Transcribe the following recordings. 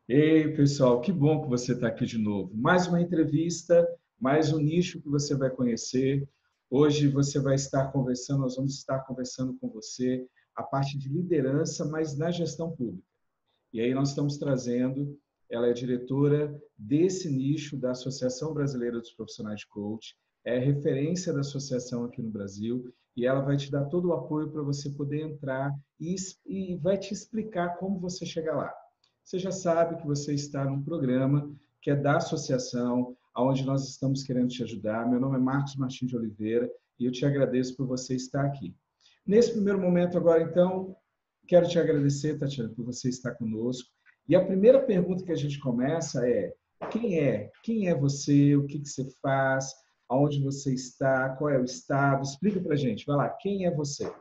Ei, pessoal, que bom que você está aqui de novo. Mais uma entrevista, mais um nicho que você vai conhecer. Hoje você vai estar conversando, nós vamos estar conversando com você a parte de liderança, mas na gestão pública. E aí nós estamos trazendo, ela é diretora desse nicho da Associação Brasileira dos Profissionais de Coach, é referência da associação aqui no Brasil, e ela vai te dar todo o apoio para você poder entrar e vai te explicar como você chega lá. Você já sabe que você está num programa que é da associação, onde nós estamos querendo te ajudar. Meu nome é Marcos Martins de Oliveira e eu te agradeço por você estar aqui. Nesse primeiro momento agora, então, quero te agradecer, Tatiana, por você estar conosco. E a primeira pergunta que a gente começa é: quem é? Quem é você? O que você faz? Aonde você está? Qual é o estado? Explica para a gente. Vai lá, quem é você?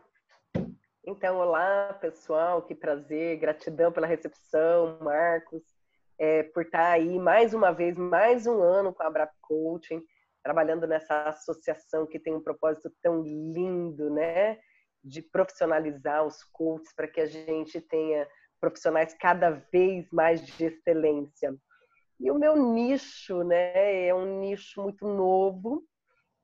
Então, olá, pessoal, que prazer, gratidão pela recepção, Marcos, por estar aí mais uma vez, mais um ano com a Abrap Coaching, trabalhando nessa associação que tem um propósito tão lindo, né, de profissionalizar os coaches para que a gente tenha profissionais cada vez mais de excelência. E o meu nicho, né, é um nicho muito novo,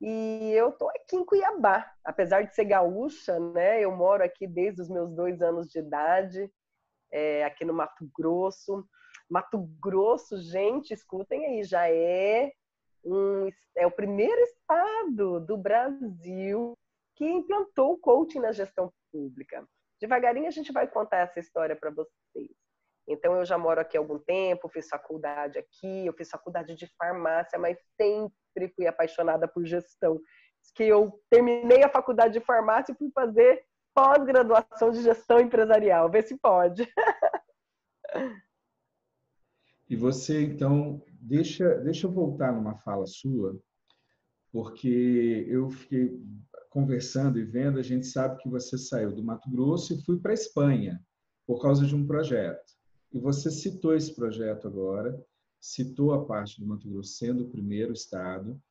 e eu estou aqui em Cuiabá, apesar de ser gaúcha, né? Eu moro aqui desde os meus 2 anos de idade, aqui no Mato Grosso. Mato Grosso, gente, escutem aí, é o primeiro estado do Brasil que implantou o coaching na gestão pública. Devagarinho a gente vai contar essa história para vocês. Então, eu já moro aqui há algum tempo, fiz faculdade aqui, eu fiz faculdade de farmácia, mas sempre fui apaixonada por gestão. Que eu terminei a faculdade de farmácia e fui fazer pós-graduação de gestão empresarial. Vê se pode. E você, então, deixa eu voltar numa fala sua, porque eu fiquei conversando e vendo, a gente sabe que você saiu do Mato Grosso e foi para a Espanha por causa de um projeto. E você citou esse projeto agora, citou a parte do Mato Grosso sendo o primeiro estado,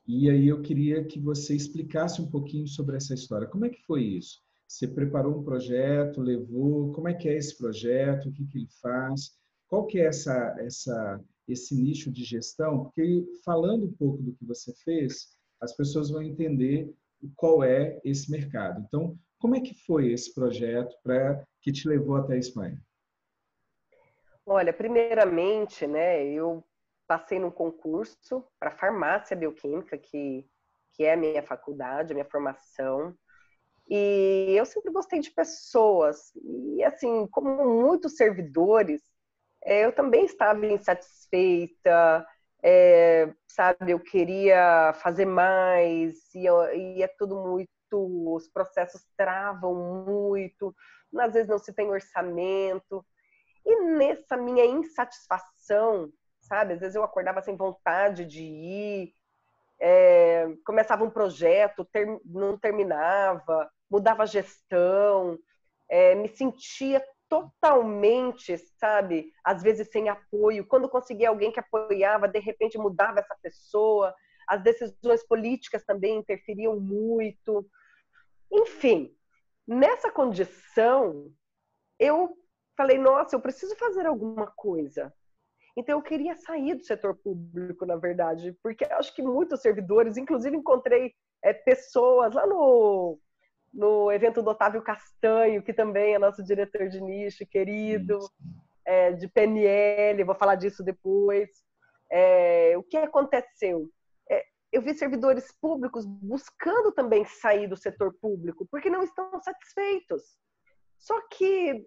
e aí eu queria que você explicasse um pouquinho sobre essa história. Como é que foi isso? Você preparou um projeto, levou, como é que é esse projeto, o que ele faz? Qual que é esse nicho de gestão? Porque falando um pouco do que você fez, as pessoas vão entender qual é esse mercado. Então, como é que foi esse projeto que te levou até a Espanha? Olha, primeiramente, né, eu passei num concurso para farmácia bioquímica, que é a minha faculdade, a minha formação. E eu sempre gostei de pessoas. E, assim, como muitos servidores, eu também estava insatisfeita, sabe? Eu queria fazer mais, e é tudo muito. Os processos travam muito, às vezes não se tem orçamento. E nessa minha insatisfação, sabe? Às vezes eu acordava sem vontade de ir, começava um projeto, não terminava, mudava a gestão, me sentia totalmente, sabe, às vezes sem apoio. Quando conseguia alguém que apoiava, de repente mudava essa pessoa. As decisões políticas também interferiam muito. Enfim, nessa condição, eu falei, nossa, eu preciso fazer alguma coisa. Então, eu queria sair do setor público, na verdade, porque acho que muitos servidores, inclusive encontrei pessoas lá no evento do Otávio Castanho, que também é nosso diretor de nicho, querido, de PNL, vou falar disso depois. O que aconteceu? Eu vi servidores públicos buscando também sair do setor público, porque não estão satisfeitos. Só que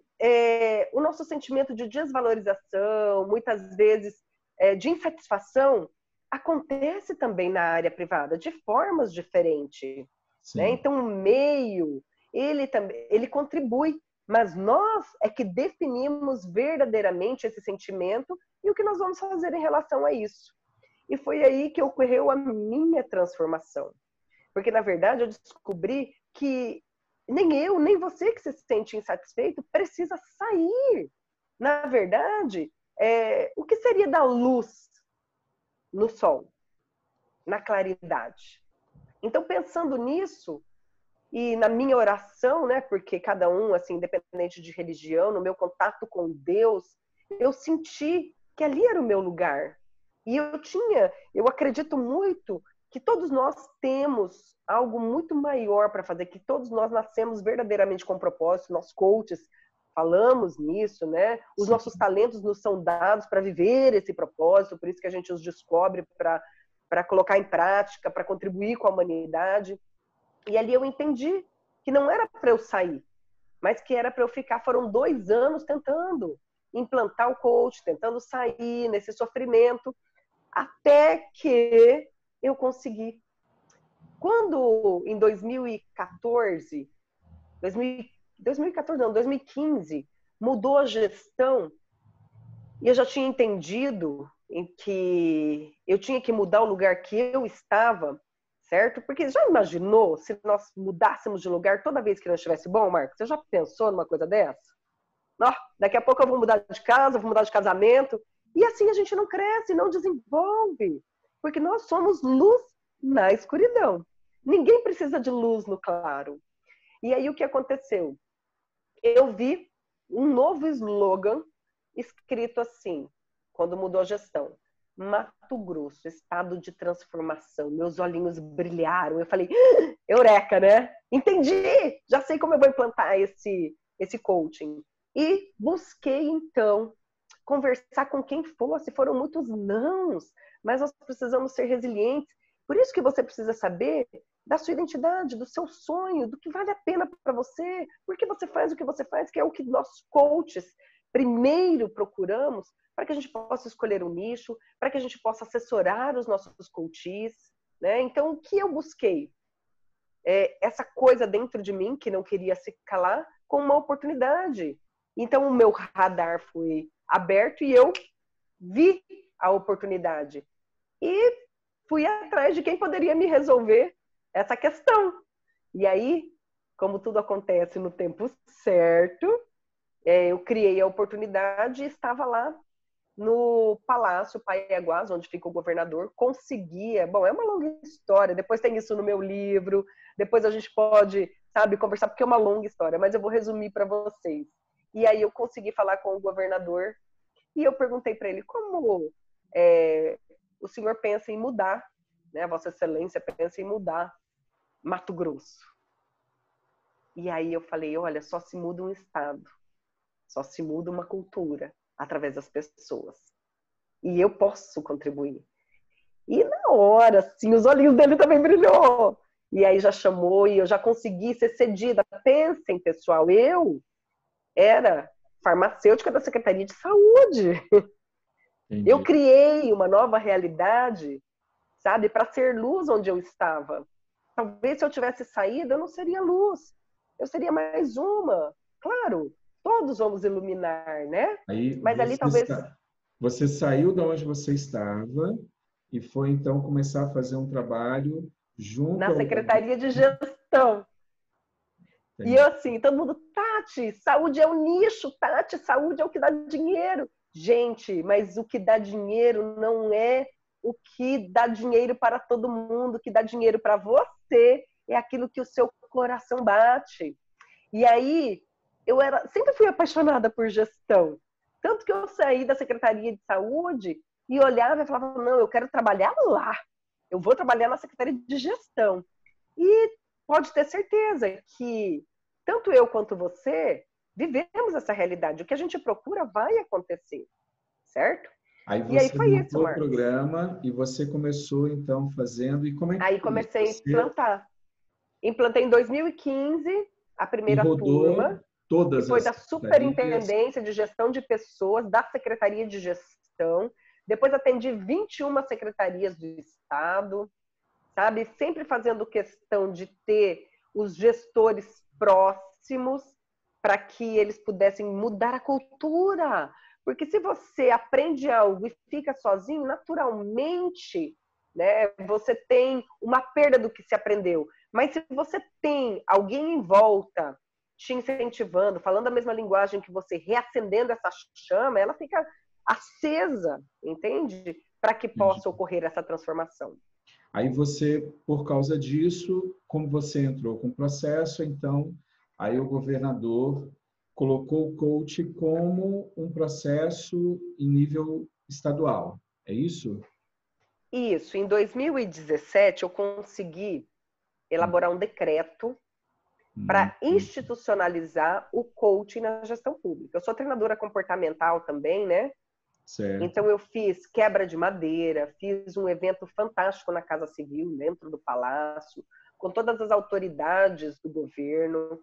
o nosso sentimento de desvalorização, muitas vezes de insatisfação, acontece também na área privada, de formas diferentes. Né? Sim. Então, o meio, ele contribui, mas nós é que definimos verdadeiramente esse sentimento e o que nós vamos fazer em relação a isso. E foi aí que ocorreu a minha transformação. Porque, na verdade, eu descobri que nem eu, nem você que se sente insatisfeito precisa sair. Na verdade, o que seria da luz no sol, na claridade? Então, pensando nisso, e na minha oração, né, porque cada um, assim, independente de religião, no meu contato com Deus, eu senti que ali era o meu lugar. E eu acredito muito que todos nós temos algo muito maior para fazer, que todos nós nascemos verdadeiramente com propósito, nós coaches falamos nisso, né? Os nossos talentos nos são dados para viver esse propósito, por isso que a gente os descobre para colocar em prática, para contribuir com a humanidade. E ali eu entendi que não era para eu sair, mas que era para eu ficar. Foram 2 anos tentando implantar o coach, tentando sair nesse sofrimento, até que eu consegui. Quando, em 2014, 2015, mudou a gestão, e eu já tinha entendido em que eu tinha que mudar o lugar que eu estava, certo? Porque já imaginou se nós mudássemos de lugar toda vez que não estivesse bom, Marcos? Você já pensou numa coisa dessa? Não, daqui a pouco eu vou mudar de casa, vou mudar de casamento, e assim a gente não cresce, não desenvolve, porque nós somos luz na escuridão. Ninguém precisa de luz no claro. E aí o que aconteceu? Eu vi um novo slogan escrito assim, quando mudou a gestão: Mato Grosso, estado de transformação. Meus olhinhos brilharam. Eu falei, eureka, né? Entendi! Já sei como eu vou implantar esse coaching. E busquei, então, conversar com quem fosse. Foram muitos nãos, mas nós precisamos ser resilientes. Por isso que você precisa saber da sua identidade, do seu sonho, do que vale a pena para você, por que você faz o que você faz, que é o que nós coaches primeiro procuramos, para que a gente possa escolher um nicho, para que a gente possa assessorar os nossos coaches, né? Então, o que eu busquei? Essa coisa dentro de mim, que não queria se calar, com uma oportunidade. Então, o meu radar foi aberto e eu vi a oportunidade. E fui atrás de quem poderia me resolver essa questão. E aí, como tudo acontece no tempo certo, eu criei a oportunidade e estava lá no Palácio Paiaguás, onde fica o governador, conseguia. Bom, é uma longa história, depois tem isso no meu livro, depois a gente pode, sabe, conversar, porque é uma longa história, mas eu vou resumir para vocês. E aí eu consegui falar com o governador e eu perguntei para ele como o senhor pensa em mudar, né? Vossa Excelência pensa em mudar Mato Grosso. E aí eu falei, olha, só se muda um estado, só se muda uma cultura através das pessoas. E eu posso contribuir. E na hora, assim, os olhinhos dele também brilhou. E aí já chamou e eu já consegui ser cedida. Pensem, pessoal, eu era farmacêutica da Secretaria de Saúde. Entendi. Eu criei uma nova realidade, sabe, para ser luz onde eu estava. Talvez se eu tivesse saído, eu não seria luz. Eu seria mais uma. Claro, todos vamos iluminar, né? Aí mas ali talvez... Você saiu de onde você estava e foi, então, começar a fazer um trabalho junto... Na Secretaria de Gestão. Entendi. E eu assim, todo mundo, Tati, saúde é o nicho, Tati, saúde é o que dá dinheiro. Gente, mas o que dá dinheiro não é o que dá dinheiro para todo mundo, o que dá dinheiro para você é aquilo que o seu coração bate. E aí, sempre fui apaixonada por gestão. Tanto que eu saí da Secretaria de Saúde e olhava e falava, não, eu quero trabalhar lá. Eu vou trabalhar na Secretaria de Gestão. E pode ter certeza que tanto eu quanto você vivemos essa realidade. O que a gente procura vai acontecer, certo? E aí foi isso, Marcos. O programa e você começou, então, fazendo... E como é que aí comecei a implantar. Implantei em 2015 a primeira turma. Todas que foi da Superintendência de Gestão de Pessoas, da Secretaria de Gestão. Depois atendi 21 secretarias do Estado, sabe? Sempre fazendo questão de ter os gestores próximos para que eles pudessem mudar a cultura. Porque se você aprende algo e fica sozinho, naturalmente, né, você tem uma perda do que se aprendeu. Mas se você tem alguém em volta te incentivando, falando a mesma linguagem que você, reacendendo essa chama, ela fica acesa, entende? Para que possa ocorrer essa transformação. Aí você, por causa disso, como você entrou com o processo, então, aí o governador colocou o coach como um processo em nível estadual. É isso? Isso. Em 2017, eu consegui elaborar um decreto Hum, para institucionalizar o coaching na gestão pública. Eu sou treinadora comportamental também, né? certo. Então eu fiz quebra de madeira, fiz um evento fantástico na Casa Civil, dentro do Palácio, com todas as autoridades do governo.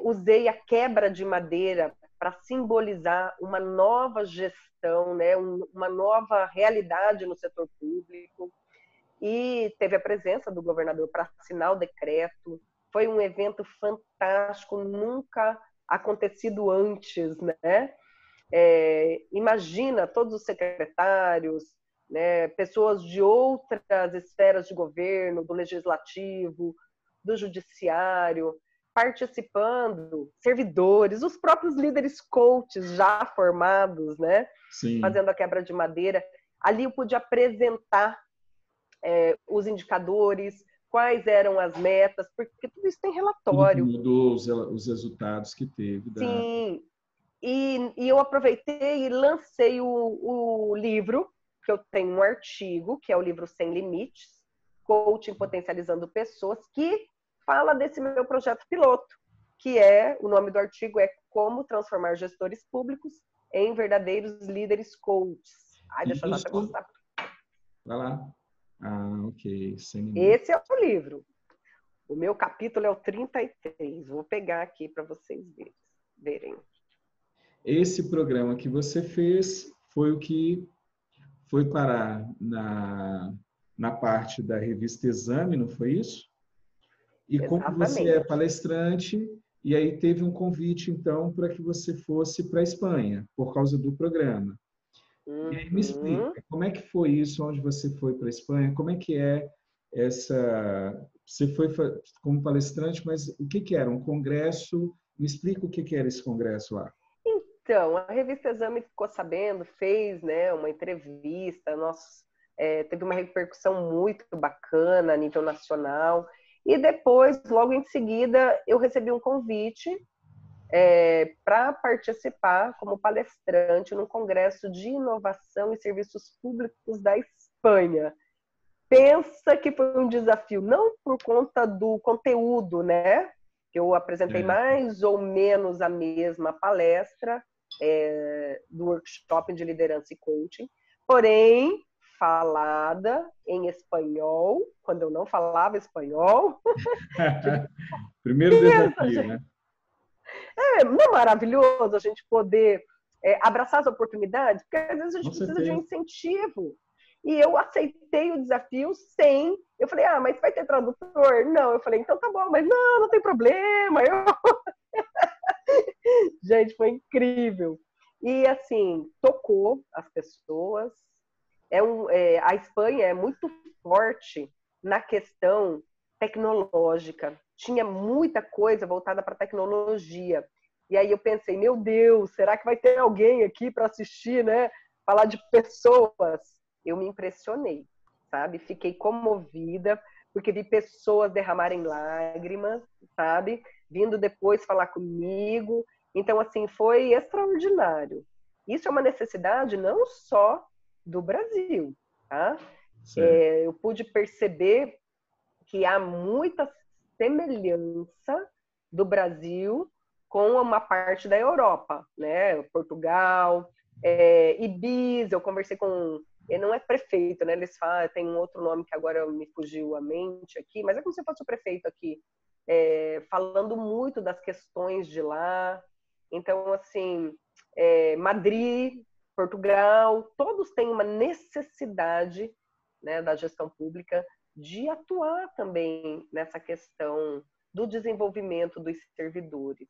Usei a quebra de madeira para simbolizar uma nova gestão, né? Uma nova realidade no setor público. E teve a presença do governador para assinar o decreto. Foi um evento fantástico, nunca acontecido antes, né? Imagina todos os secretários, né, pessoas de outras esferas de governo, do legislativo, do judiciário, participando, servidores, os próprios líderes coaches já formados, né, Sim. fazendo a quebra de madeira. Ali eu pude apresentar os indicadores, quais eram as metas, porque tudo isso tem Tudo que relatório. mudou, os resultados que teve da... Sim, e eu aproveitei e lancei o livro, que eu tenho um artigo, que é o livro Sem Limites, Coaching Potencializando Pessoas, que fala desse meu projeto piloto, que o nome do artigo é Como Transformar Gestores Públicos em Verdadeiros Líderes Coaches. Ai, deixa eu já até Isso, mostrar. vai lá. Ah, ok, sem limite. Esse é o livro. O meu capítulo é o 33. Vou pegar aqui para vocês verem. Esse programa que você fez foi o que foi parar na parte da revista Exame, não foi isso? E como você é Exatamente. palestrante, e aí teve um convite, então, para que você fosse para a Espanha, por causa do programa. E aí me Uhum. explica, como é que foi isso, onde você foi para a Espanha, como é que é essa... Você foi como palestrante, mas o que que era? Um congresso? Me explica o que que era esse congresso lá. Então, a revista Exame ficou sabendo, fez, né, uma entrevista, teve uma repercussão muito bacana a nível nacional. E depois, logo em seguida, eu recebi um convite para participar como palestrante no Congresso de Inovação e Serviços Públicos da Espanha. Pensa que foi um desafio, não por conta do conteúdo, né? Que eu apresentei É. mais ou menos a mesma palestra do workshop de liderança e coaching, porém falada em espanhol, quando eu não falava espanhol. Primeiro desafio, né? Não é maravilhoso a gente poder abraçar as oportunidades? Porque às vezes a Com gente precisa de um certeza. incentivo. E eu aceitei o desafio sem. Eu falei, mas vai ter tradutor? Não. Eu falei, então tá bom, mas não tem problema. Gente, foi incrível. E assim, tocou as pessoas. A Espanha é muito forte na questão tecnológica. Tinha muita coisa voltada para tecnologia. E aí eu pensei, meu Deus, será que vai ter alguém aqui para assistir, né? Falar de pessoas. Eu me impressionei, sabe? Fiquei comovida, porque vi pessoas derramarem lágrimas, sabe? Vindo depois falar comigo. Então, assim, foi extraordinário. Isso é uma necessidade não só do Brasil, tá? Certo. Eu pude perceber que há muita semelhança do Brasil com uma parte da Europa, né? Portugal, Ibiza, eu conversei com... Não é prefeito, né? Eles falam, tem um outro nome que agora me fugiu a mente aqui, mas é como se fosse o prefeito aqui, falando muito das questões de lá. Então, assim, Madrid, Portugal, todos têm uma necessidade, né, da gestão pública de atuar também nessa questão do desenvolvimento dos servidores.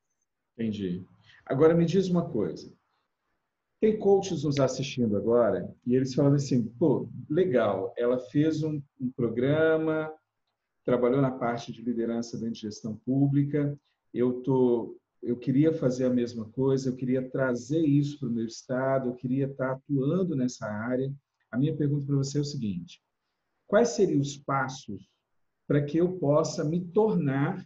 Entendi. Agora me diz uma coisa. Tem coaches nos assistindo agora e eles falam assim, pô, legal, ela fez um programa, trabalhou na parte de liderança dentro de gestão pública, eu queria fazer a mesma coisa, eu queria trazer isso para o meu estado, eu queria estar atuando nessa área. A minha pergunta para você é o seguinte: quais seriam os passos para que eu possa me tornar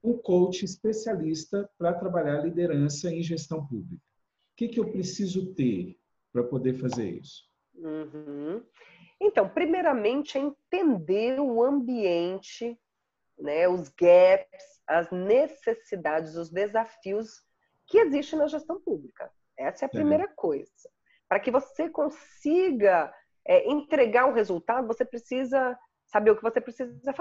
um coach especialista para trabalhar liderança em gestão pública. O que eu preciso ter para poder fazer isso? Uhum. Então, primeiramente, é entender o ambiente, né, os gaps, as necessidades, os desafios que existem na gestão pública. Essa é a primeira coisa. Para que você consiga entregar um resultado, você precisa saber o que você precisa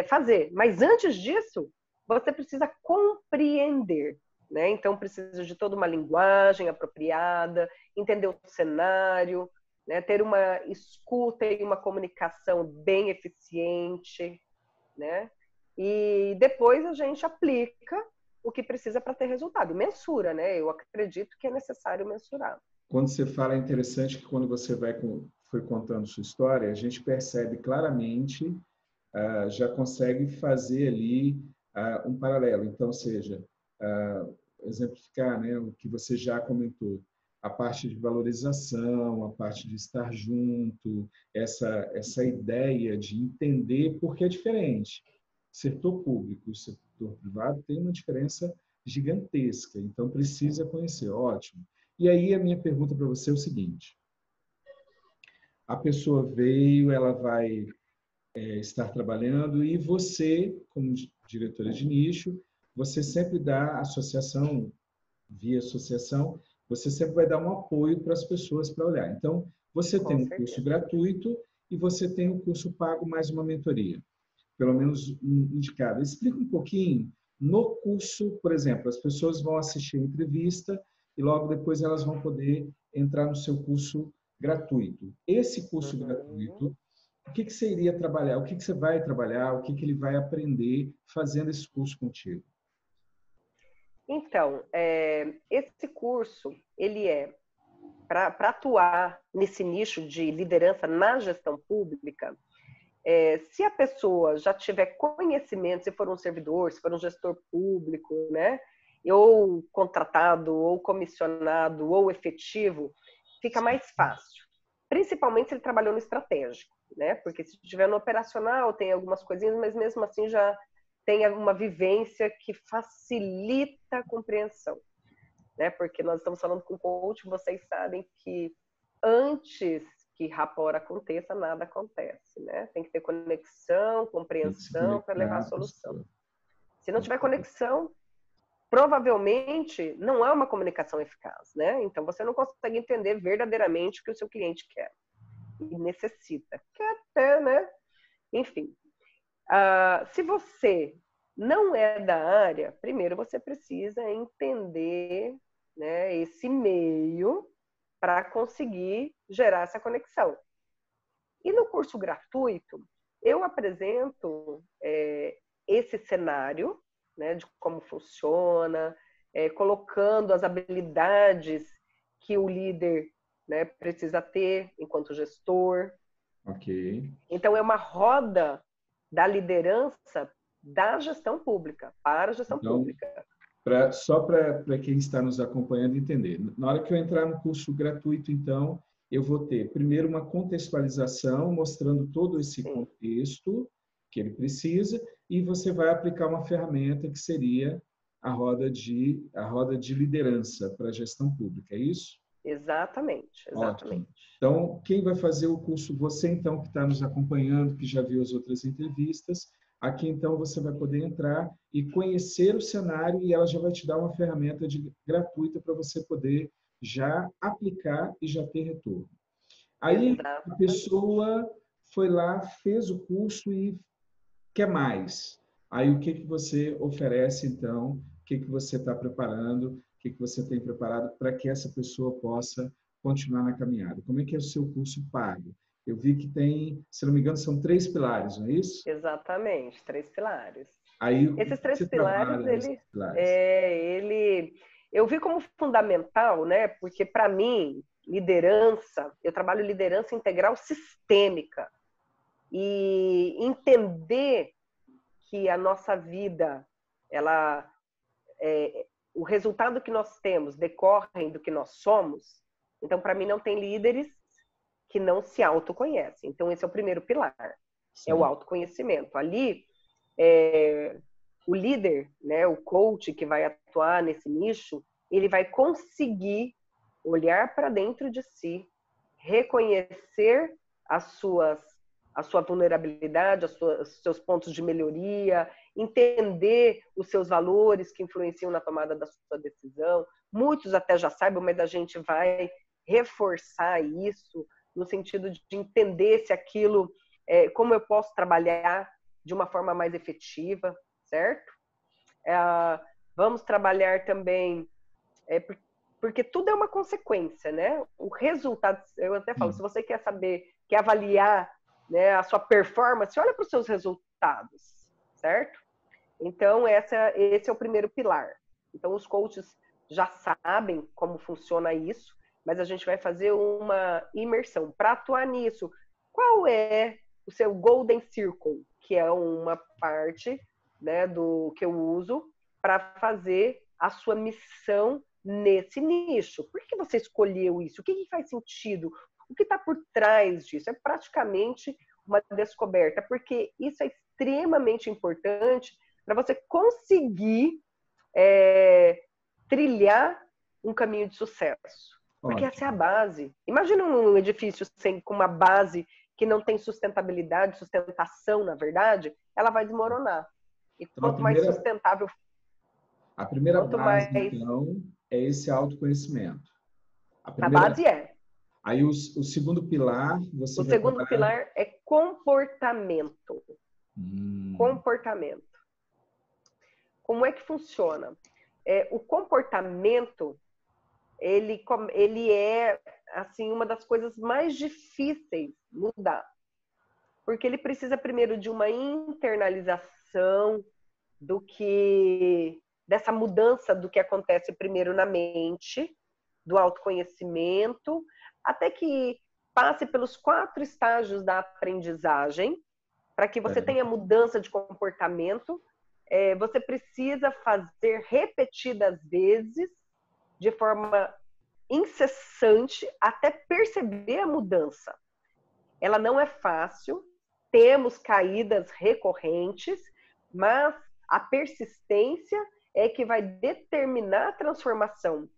fazer. Mas antes disso, você precisa compreender. Né? Então, precisa de toda uma linguagem apropriada, entender o cenário, né? Ter uma escuta e uma comunicação bem eficiente, né? E depois a gente aplica o que precisa para ter resultado. Mensura, né? Eu acredito que é necessário mensurar. Quando você fala, é interessante que quando você foi contando sua história, a gente percebe claramente, já consegue fazer ali um paralelo. Então, seja, exemplificar, né, o que você já comentou, a parte de valorização, a parte de estar junto, essa ideia de entender porque é diferente. Setor público e setor privado tem uma diferença gigantesca, então precisa conhecer. Ótimo. E aí a minha pergunta para você é o seguinte: a pessoa veio, ela vai estar trabalhando e você, como diretora de nicho, você sempre dá associação, via associação, você sempre vai dar um apoio para as pessoas para olhar. Então, você tem um curso gratuito e você tem um curso pago mais uma mentoria, pelo menos indicado. Explica um pouquinho no curso, por exemplo, as pessoas vão assistir a entrevista e logo depois elas vão poder entrar no seu curso gratuito. Esse curso gratuito, o que você iria trabalhar? O que você vai trabalhar? O que ele vai aprender fazendo esse curso contigo? Então, esse curso, ele é para atuar nesse nicho de liderança na gestão pública. Se a pessoa já tiver conhecimento, se for um servidor, se for um gestor público, né, ou contratado, ou comissionado, ou efetivo, fica mais fácil. Principalmente se ele trabalhou no estratégico, né? Porque se estiver no operacional, tem algumas coisinhas, mas mesmo assim já tem uma vivência que facilita a compreensão, né? Porque nós estamos falando com coach, vocês sabem que antes que rapport aconteça, nada acontece, né? Tem que ter conexão, compreensão para levar a solução. Se não tiver conexão, provavelmente não é uma comunicação eficaz, né? Então você não consegue entender verdadeiramente o que o seu cliente quer e necessita. Quer até, né? Enfim. Se você não é da área, primeiro você precisa entender, né, esse meio para conseguir gerar essa conexão. E no curso gratuito, eu apresento esse cenário, né, de como funciona, colocando as habilidades que o líder, né, precisa ter enquanto gestor. Ok. Então, é uma roda da liderança da gestão pública, para a gestão pública. Só para quem está nos acompanhando entender. Na hora que eu entrar no curso gratuito, então, eu vou ter, primeiro, uma contextualização, mostrando todo esse contexto que ele precisa, e você vai aplicar uma ferramenta que seria a roda de liderança para a gestão pública, é isso? Exatamente, exatamente. Ótimo. Então, quem vai fazer o curso? Você, então, que está nos acompanhando, que já viu as outras entrevistas, aqui, então, você vai poder entrar e conhecer o cenário e ela já vai te dar uma ferramenta gratuita para você poder já aplicar e já ter retorno. Aí, a pessoa foi lá, fez o curso e quer mais. Aí, o que você oferece, então? O que você está preparando? O que você tem preparado para que essa pessoa possa continuar na caminhada? Como é que é o seu curso pago? Eu vi que tem, se não me engano, são 3 pilares, não é isso? Exatamente, 3 pilares. Aí, esses 3 pilares, eu vi como fundamental, né? Porque para mim, liderança, eu trabalho liderança integral sistêmica. E entender que a nossa vida, o resultado que nós temos decorre do que nós somos. Então, para mim, não tem líderes que não se autoconhecem. Então, esse é o primeiro pilar, é o autoconhecimento. Ali, o líder, né, o coach que vai atuar nesse nicho, ele vai conseguir olhar para dentro de si, reconhecer a sua vulnerabilidade, os seus pontos de melhoria, entender os seus valores que influenciam na tomada da sua decisão. Muitos até já sabem, mas a gente vai reforçar isso no sentido de entender se aquilo, como eu posso trabalhar de uma forma mais efetiva, certo? Vamos trabalhar também, porque tudo é uma consequência, né? O resultado, eu até falo, se você quer saber, quer avaliar, né, a sua performance, olha para os seus resultados, certo? Então, esse é o primeiro pilar. Então, os coaches já sabem como funciona isso, mas a gente vai fazer uma imersão. Para atuar nisso, qual é o seu Golden Circle, que é uma parte, né, do que eu uso para fazer a sua missão nesse nicho? Por que você escolheu isso? O que faz sentido? O que está por trás disso? É praticamente uma descoberta, porque isso é extremamente importante para você conseguir trilhar um caminho de sucesso. Porque essa é a base. Imagina um edifício com uma base que não tem sustentabilidade, sustentação, na verdade, ela vai desmoronar. E Então, quanto mais sustentável... A primeira base, então, é esse autoconhecimento. A base é. Aí o segundo pilar, você vai segundo pilar é comportamento. Comportamento. Como é que funciona? O comportamento, ele é, assim, uma das coisas mais difíceis mudar. Porque ele precisa primeiro de uma internalização dessa mudança do que acontece primeiro na mente, do autoconhecimento, até que passe pelos 4 estágios da aprendizagem, para que você tenha mudança de comportamento. Você precisa fazer repetidas vezes, de forma incessante, até perceber a mudança. Ela não é fácil, temos caídas recorrentes, mas a persistência é que vai determinar a transformação.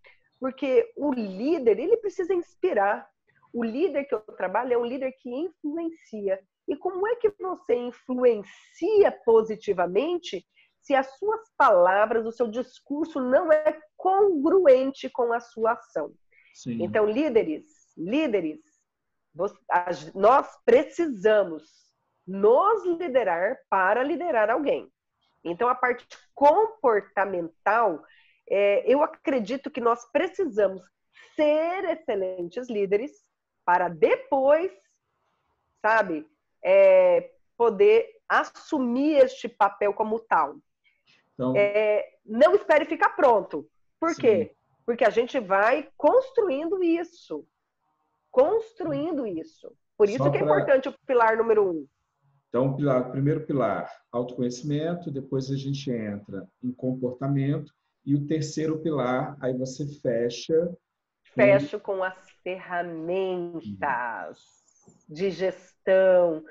Porque o líder, ele precisa inspirar. O líder que eu trabalho é um líder que influencia. E como é que você influencia positivamente se as suas palavras, o seu discurso não é congruente com a sua ação? Sim. Então, líderes, nós precisamos nos liderar para liderar alguém. Então, a parte comportamental, eu acredito que nós precisamos ser excelentes líderes para depois, sabe, poder assumir este papel como tal. Então, não espere ficar pronto. Por quê? Porque a gente vai construindo isso. Por isso que é importante o pilar número 1. Então, primeiro pilar, autoconhecimento, depois a gente entra em comportamento, e o terceiro pilar, aí você fecha... Fecho com as ferramentas de gestão,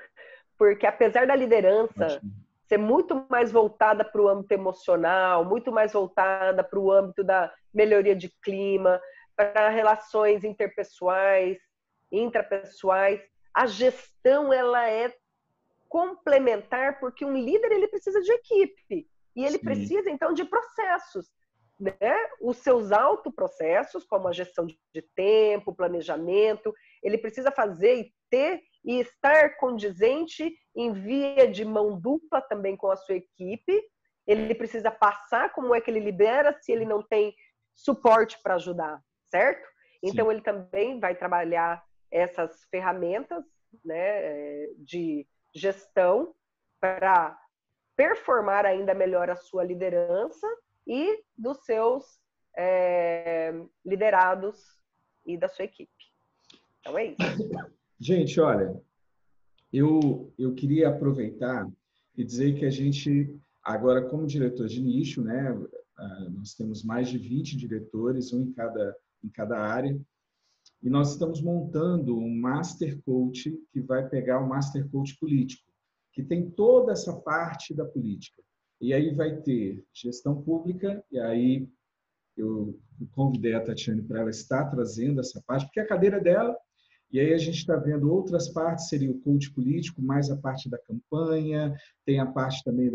porque apesar da liderança ser muito mais voltada para o âmbito emocional, muito mais voltada para o âmbito da melhoria de clima, para relações interpessoais, intrapessoais, a gestão ela é complementar, porque um líder ele precisa de equipe e ele precisa então de processos, né? Os seus autoprocessos, como a gestão de tempo, planejamento, ele precisa fazer e ter e estar condizente em via de mão dupla também com a sua equipe. Ele precisa passar como é que ele lidera se ele não tem suporte para ajudar, certo? Então ele também vai trabalhar essas ferramentas, né, de gestão para performar ainda melhor a sua liderança e dos seus liderados e da sua equipe. Então é isso. Gente, olha, eu queria aproveitar e dizer que a gente, agora como diretor de nicho, né, nós temos mais de 20 diretores, um em cada área, e nós estamos montando um Master Coach que vai pegar o Master Coach político, que tem toda essa parte da política. E aí vai ter gestão pública, e aí eu convidei a Tatiane para ela estar trazendo essa parte, porque a cadeira dela, e aí a gente está vendo outras partes, seria o coach político, mais a parte da campanha, tem a parte também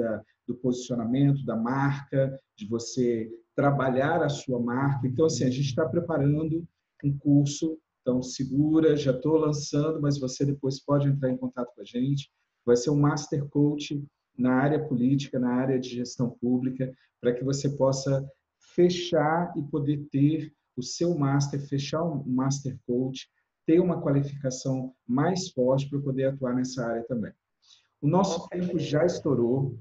do posicionamento, da marca, de você trabalhar a sua marca. Então, assim, a gente está preparando um curso, então segura, já estou lançando, mas você depois pode entrar em contato com a gente. Vai ser um Master Coach na área política, na área de gestão pública, para que você possa fechar e poder ter o seu Master, fechar um Master Coach, ter uma qualificação mais forte para poder atuar nessa área também. O nosso tempo já estourou,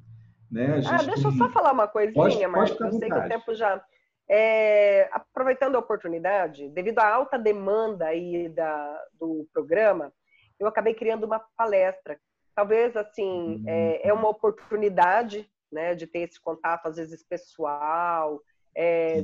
né? A gente deixa eu só falar uma coisinha, pode Marcos. ficar à Eu sei que o vontade. tempo já... aproveitando a oportunidade, devido à alta demanda aí do programa, eu acabei criando uma palestra. Talvez, assim, é uma oportunidade, né, de ter esse contato, às vezes, pessoal,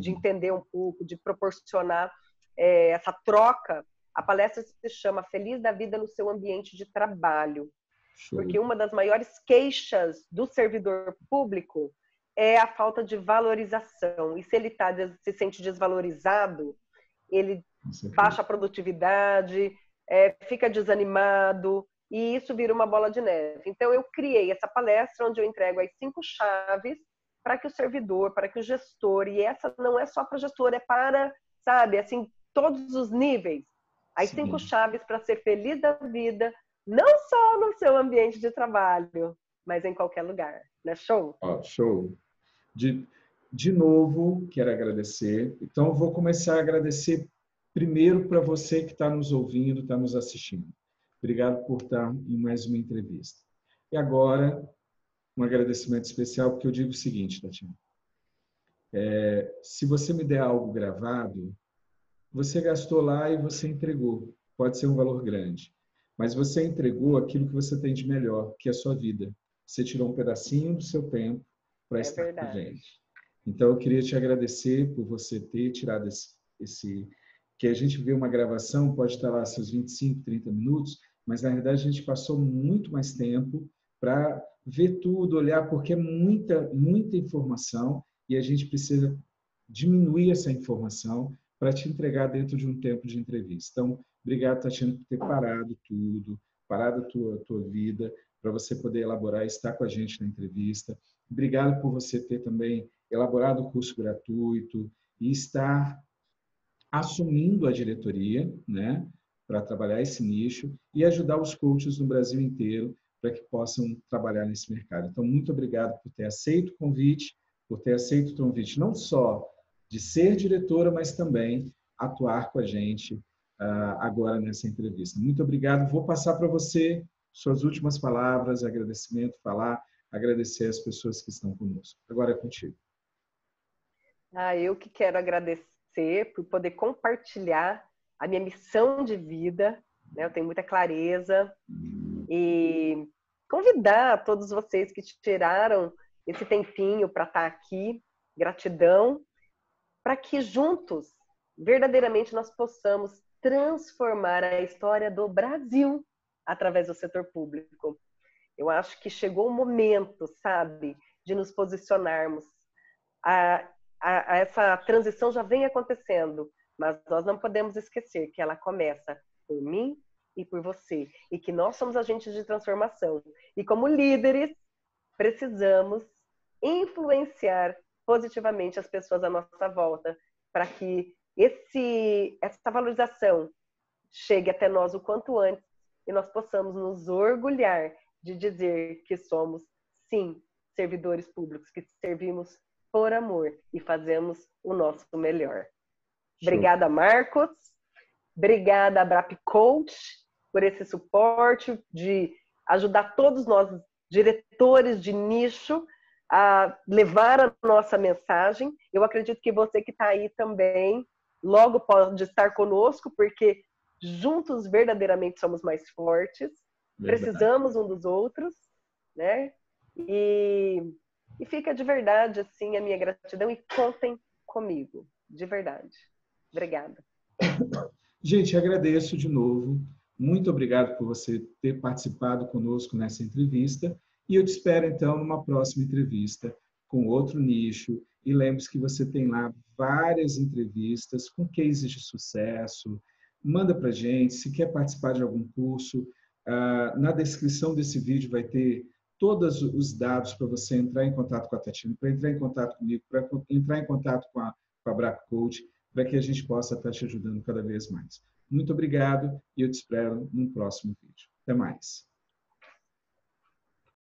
de entender um pouco, de proporcionar essa troca. A palestra se chama Feliz da Vida no Seu Ambiente de Trabalho. Show. Porque uma das maiores queixas do servidor público é a falta de valorização. E se ele se sente desvalorizado, ele baixa a produtividade, fica desanimado, e isso vira uma bola de neve. Então, eu criei essa palestra onde eu entrego as 5 chaves para que o servidor, para que o gestor, e essa não é só para o gestor, é para, sabe, assim, todos os níveis. As 5 chaves para ser feliz da vida, não só no seu ambiente de trabalho, mas em qualquer lugar. Né? Show? Show. De novo, quero agradecer. Então, vou começar a agradecer primeiro para você que está nos ouvindo, está nos assistindo. Obrigado por estar em mais uma entrevista. E agora, um agradecimento especial, porque eu digo o seguinte, Tatiana. Se você me der algo gravado, você gastou lá e você entregou. Pode ser um valor grande. Mas você entregou aquilo que você tem de melhor, que é a sua vida. Você tirou um pedacinho do seu tempo para estar com a gente. Então, eu queria te agradecer por você ter tirado esse... Que a gente vê uma gravação, pode estar lá seus 25, 30 minutos, mas, na verdade, a gente passou muito mais tempo para ver tudo, olhar, porque é muita, muita informação e a gente precisa diminuir essa informação para te entregar dentro de um tempo de entrevista. Então, obrigado, Tatiana, por ter parado tudo, parado a tua vida, para você poder elaborar e estar com a gente na entrevista. Obrigado por você ter também elaborado o curso gratuito e estar assumindo a diretoria, né, para trabalhar esse nicho e ajudar os coaches no Brasil inteiro para que possam trabalhar nesse mercado. Então, muito obrigado por ter aceito o convite, por ter aceito o convite não só de ser diretora, mas também atuar com a gente agora nessa entrevista. Muito obrigado. Vou passar para você suas últimas palavras, agradecimento, agradecer as pessoas que estão conosco. Agora é contigo. Eu que quero agradecer por poder compartilhar a minha missão de vida, né? Eu tenho muita clareza, e convidar todos vocês que tiraram esse tempinho para estar aqui, gratidão, para que juntos, verdadeiramente, nós possamos transformar a história do Brasil através do setor público. Eu acho que chegou o momento, sabe, de nos posicionarmos. Essa transição já vem acontecendo, mas nós não podemos esquecer que ela começa por mim e por você, e que nós somos agentes de transformação. E como líderes, precisamos influenciar positivamente as pessoas à nossa volta, para que essa valorização chegue até nós o quanto antes e nós possamos nos orgulhar de dizer que somos, sim, servidores públicos, que servimos por amor e fazemos o nosso melhor. Show. Obrigada, Marcos. Obrigada, Abrap Coach, por esse suporte, de ajudar todos nós, diretores de nicho, a levar a nossa mensagem. Eu acredito que você que está aí também logo pode estar conosco, porque juntos verdadeiramente somos mais fortes. Verdade. Precisamos um dos outros, né? E fica de verdade assim a minha gratidão, e contem comigo, de verdade. Obrigada. Gente, agradeço de novo. Muito obrigado por você ter participado conosco nessa entrevista. E eu te espero, então, numa próxima entrevista com outro nicho. E lembre-se que você tem lá várias entrevistas com cases de sucesso. Manda para a gente. Se quer participar de algum curso, na descrição desse vídeo vai ter todos os dados para você entrar em contato com a Tatiana, para entrar em contato comigo, para entrar em contato com a Braco Coach, para que a gente possa estar te ajudando cada vez mais. Muito obrigado e eu te espero no próximo vídeo. Até mais.